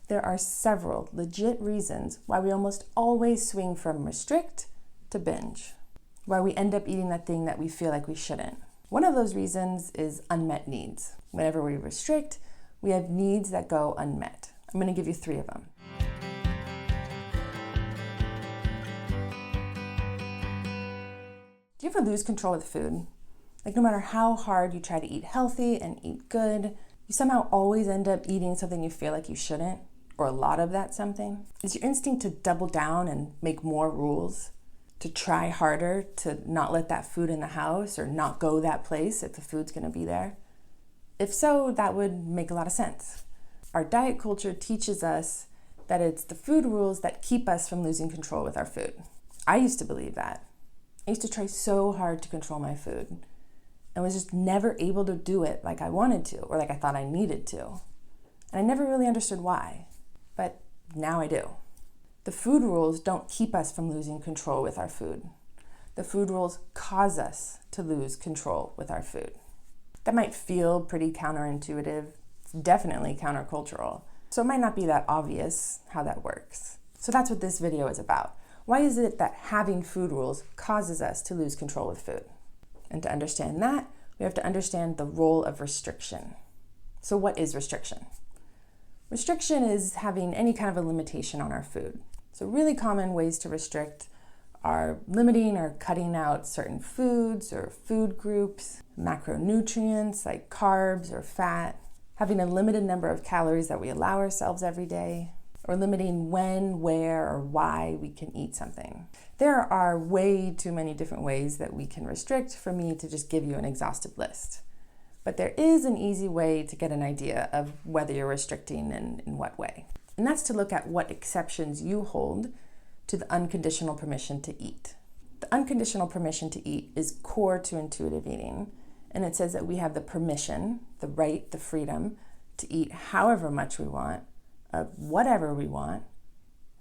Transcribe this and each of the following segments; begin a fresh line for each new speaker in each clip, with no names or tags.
There are several legit reasons why we almost always swing from restrict to binge, why we end up eating that thing that we feel like we shouldn't. One of those reasons is unmet needs. Whenever we restrict, we have needs that go unmet. I'm going to give you 3 of them. Do you ever lose control with food? Like no matter how hard you try to eat healthy and eat good, you somehow always end up eating something you feel like you shouldn't, or a lot of that something. Is your instinct to double down and make more rules? To try harder to not let that food in the house or not go that place if the food's gonna be there? If so, that would make a lot of sense. Our diet culture teaches us that it's the food rules that keep us from losing control with our food. I used to believe that. I used to try so hard to control my food and was just never able to do it like I wanted to or like I thought I needed to. And I never really understood why, but now I do. The food rules don't keep us from losing control with our food. The food rules cause us to lose control with our food. That might feel pretty counterintuitive. It's definitely countercultural. So it might not be that obvious how that works. So that's what this video is about. Why is it that having food rules causes us to lose control with food? And to understand that, we have to understand the role of restriction. So what is restriction? Restriction is having any kind of a limitation on our food. So really common ways to restrict are limiting or cutting out certain foods or food groups, macronutrients like carbs or fat, having a limited number of calories that we allow ourselves every day, or limiting when, where, or why we can eat something. There are way too many different ways that we can restrict for me to just give you an exhaustive list. But there is an easy way to get an idea of whether you're restricting and in what way. And that's to look at what exceptions you hold to the unconditional permission to eat. The unconditional permission to eat is core to intuitive eating. And it says that we have the permission, the right, the freedom to eat however much we want, of whatever we want,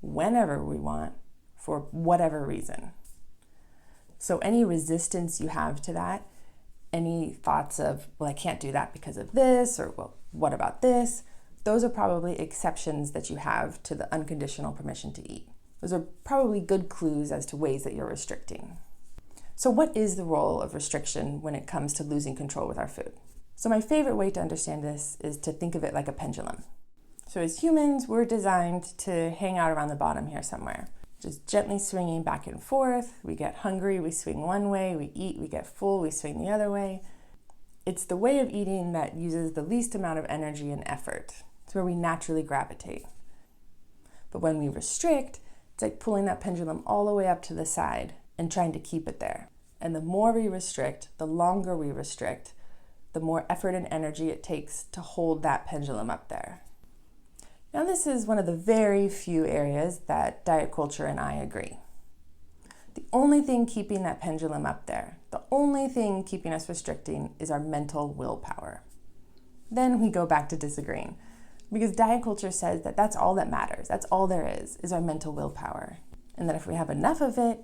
whenever we want, for whatever reason. So any resistance you have to that, any thoughts of, well, I can't do that because of this, or well, what about this? Those are probably exceptions that you have to the unconditional permission to eat. Those are probably good clues as to ways that you're restricting. So what is the role of restriction when it comes to losing control with our food? So my favorite way to understand this is to think of it like a pendulum. So as humans, we're designed to hang out around the bottom here somewhere, just gently swinging back and forth. We get hungry, we swing one way, we eat, we get full, we swing the other way. It's the way of eating that uses the least amount of energy and effort. It's where we naturally gravitate. But when we restrict, it's like pulling that pendulum all the way up to the side and trying to keep it there. And the more we restrict, the longer we restrict, the more effort and energy it takes to hold that pendulum up there. Now, this is one of the very few areas that diet culture and I agree. The only thing keeping that pendulum up there, the only thing keeping us restricting is our mental willpower. Then we go back to disagreeing, because diet culture says that that's all that matters. That's all there is our mental willpower. And that if we have enough of it,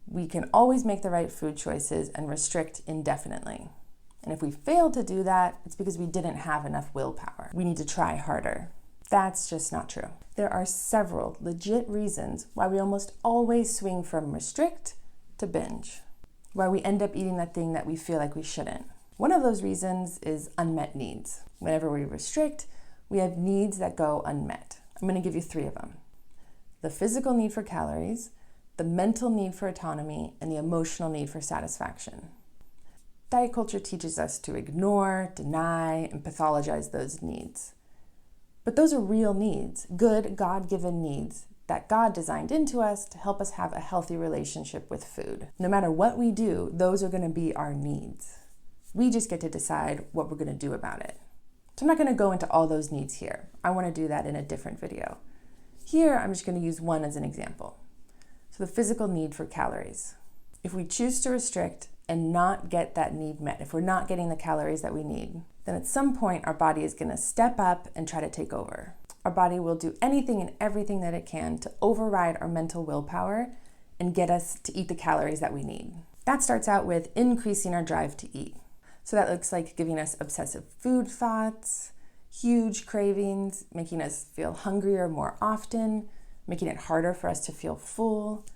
we can always make the right food choices and restrict indefinitely. And if we fail to do that, it's because we didn't have enough willpower. We need to try harder. That's just not true. There are several legit reasons why we almost always swing from restrict to binge, why we end up eating that thing that we feel like we shouldn't. One of those reasons is unmet needs. Whenever we restrict, we have needs that go unmet. I'm going to give you 3 of them. The physical need for calories, the mental need for autonomy, and the emotional need for satisfaction. Diet culture teaches us to ignore, deny, and pathologize those needs. But those are real needs, good God-given needs that God designed into us to help us have a healthy relationship with food. No matter what we do, those are going to be our needs. We just get to decide what we're going to do about it. So I'm not going to go into all those needs here. I want to do that in a different video. Here, I'm just going to use one as an example. So the physical need for calories. If we choose to restrict and not get that need met, if we're not getting the calories that we need, then at some point our body is going to step up and try to take over. Our body will do anything and everything that it can to override our mental willpower and get us to eat the calories that we need. That starts out with increasing our drive to eat. So that looks like giving us obsessive food thoughts, huge cravings, making us feel hungrier more often, making it harder for us to feel full,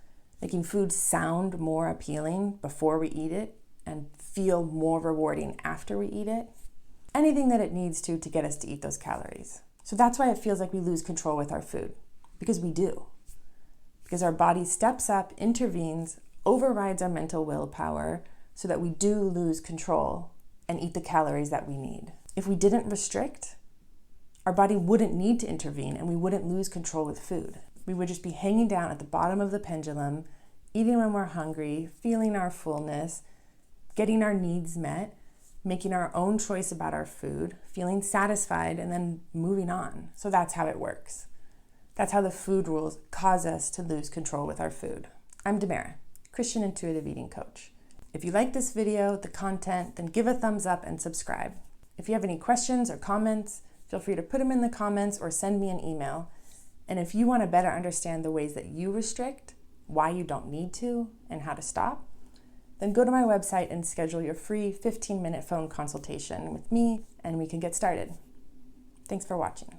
making food sound more appealing before we eat it and feel more rewarding after we eat it. Anything that it needs to get us to eat those calories. So that's why it feels like we lose control with our food, because we do. Because our body steps up, intervenes, overrides our mental willpower so that we do lose control and eat the calories that we need. If we didn't restrict, our body wouldn't need to intervene and we wouldn't lose control with food. We would just be hanging down at the bottom of the pendulum, eating when we're hungry, feeling our fullness, getting our needs met, making our own choice about our food, feeling satisfied, and then moving on. So that's how it works. That's how the food rules cause us to lose control with our food. I'm Damara, Christian Intuitive Eating Coach. If you like this video, the content, then give a thumbs up and subscribe. If you have any questions or comments, feel free to put them in the comments or send me an email. And if you want to better understand the ways that you restrict, why you don't need to, and how to stop, then go to my website and schedule your free 15-minute phone consultation with me, and we can get started. Thanks for watching.